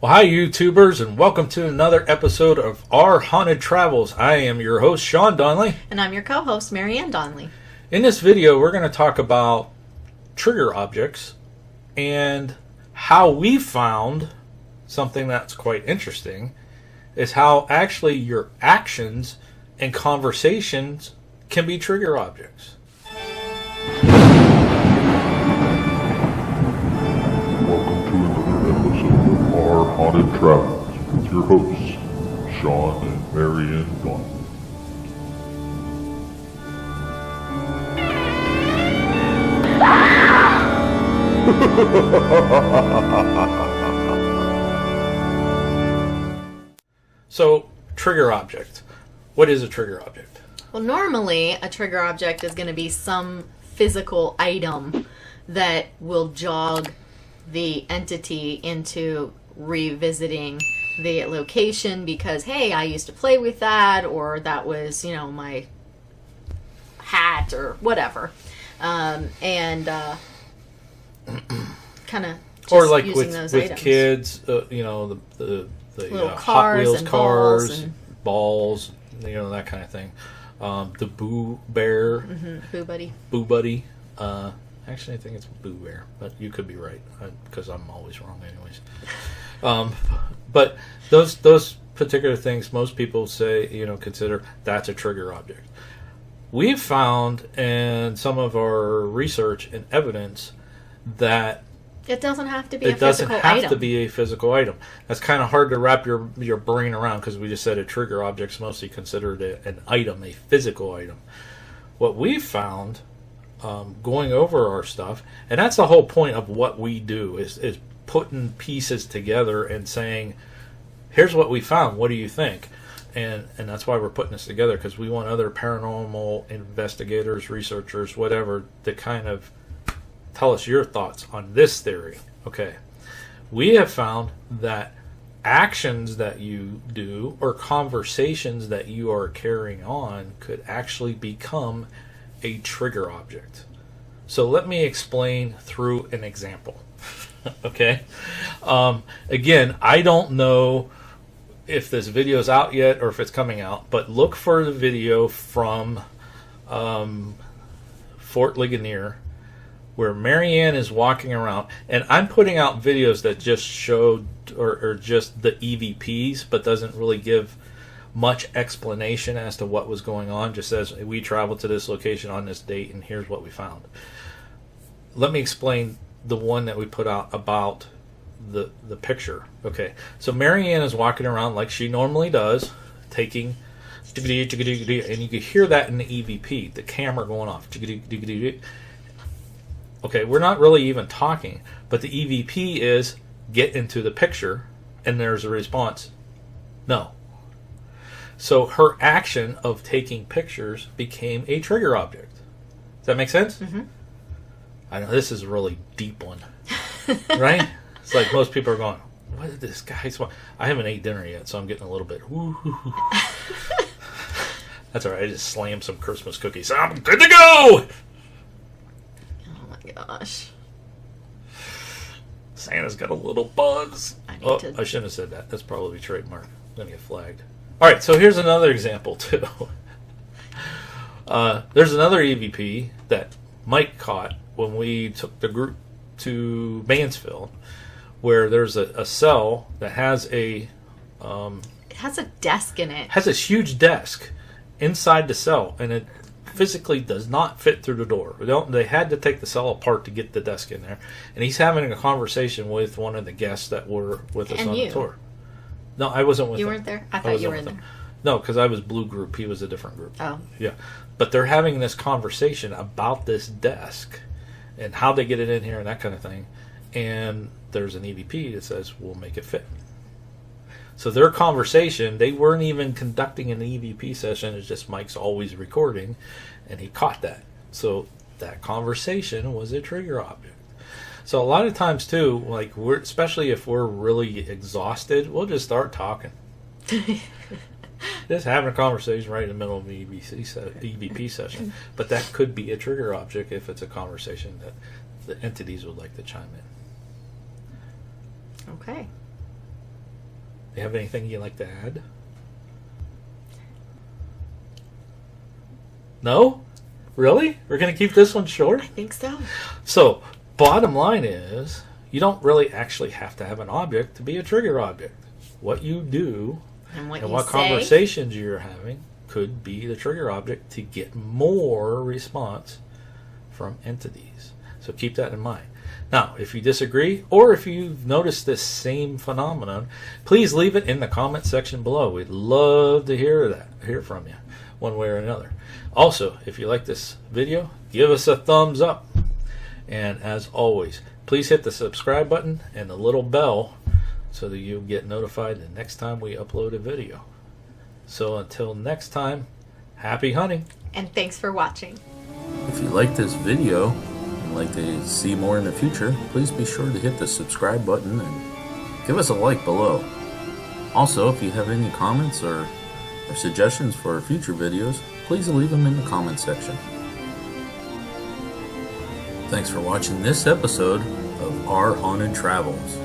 Well, hi, YouTubers, and welcome to another episode of Our Haunted Travels. I am your host, Sean Donnelly. And I'm your co-host, Marianne Donnelly. In this video, we're going to talk about trigger objects and how we found something that's quite interesting is how actually your actions and conversations can be trigger objects. Our Haunted Travels with your hosts, Sean and Marianne Donnelly. So, trigger object. What is a trigger object? Well, normally a trigger object is going to be some physical item that will jog the entity into revisiting the location because, hey, I used to play with that, or that was, my hat or whatever. And kind of Or like using with those items. kids, the Little Hot cars Wheels and cars, balls that kind of thing. The Boo Bear, Boo Buddy. Boo Buddy. Actually, I think it's Boo Bear, but you could be right because I'm always wrong, anyways. But those particular things, most people say, consider that's a trigger object. We've found in some of our research and evidence that It doesn't have to be it a doesn't physical have item. to be a physical item. That's kind of hard to wrap your brain around because we just said a trigger object's mostly considered an item, a physical item. What we've found going over our stuff, and that's the whole point of what we do, is putting pieces together and saying, here's what we found, what do you think? And that's why we're putting this together, because we want other paranormal investigators, researchers, whatever, to kind of tell us your thoughts on this theory. Okay. We have found that actions that you do or conversations that you are carrying on could actually become a trigger object. So let me explain through an example. Okay. Again, I don't know if this video is out yet or if it's coming out, but look for the video from Fort Ligonier where Marianne is walking around, and I'm putting out videos that just showed or just the EVPs, but doesn't really give much explanation as to what was going on. Just says we traveled to this location on this date and here's what we found. Let me explain the one that we put out about the picture. Okay, so Marianne is walking around like she normally does, taking, and you can hear that in the EVP, the camera going off. Okay, we're not really even talking, but the EVP is get into the picture, and there's a response, no. So her action of taking pictures became a trigger object. Does that make sense? Mm-hmm. I know this is a really deep one, right? It's like most people are going, what did this guy want? I haven't ate dinner yet, so I'm getting a little bit, That's all right. I just slammed some Christmas cookies. I'm good to go! Oh my gosh. Santa's got a little buzz. I shouldn't have said that. That's probably trademark. I'm going to get flagged. All right, so here's another example, too. There's another EVP that Mike caught when we took the group to Mansfield, where there's a cell that has it has a desk in it. Has this huge desk inside the cell, and it physically does not fit through the door. They had to take the cell apart to get the desk in there. And he's having a conversation with one of the guests that were with us on the tour. No, I wasn't with them. You weren't there? I thought you were in there. No, because I was Blue Group. He was a different group. Oh. Yeah. But they're having this conversation about this desk and how they get it in here and that kind of thing. And there's an EVP that says, we'll make it fit. So their conversation, they weren't even conducting an EVP session. It's just Mike's always recording, and he caught that. So that conversation was a trigger object. So a lot of times too, like especially if we're really exhausted, we'll just start talking. Just having a conversation right in the middle of an EVP session. But that could be a trigger object if it's a conversation that the entities would like to chime in. Okay. You have anything you'd like to add? No? Really? We're going to keep this one short? I think so. So, bottom line is, you don't really actually have to have an object to be a trigger object. What you do And what and you what say. conversations you're having could be the trigger object to get more response from entities. So keep that in mind. Now, if you disagree, or if you've noticed this same phenomenon, please leave it in the comment section below. We'd love to hear from you, one way or another. Also, if you like this video, give us a thumbs up. And as always, please hit the subscribe button and the little bell so that you'll get notified the next time we upload a video. So until next time, happy hunting. And thanks for watching. If you like this video and like to see more in the future, please be sure to hit the subscribe button and give us a like below. Also, if you have any comments or suggestions for future videos, please leave them in the comment section. Thanks for watching this episode of Our Haunted Travels.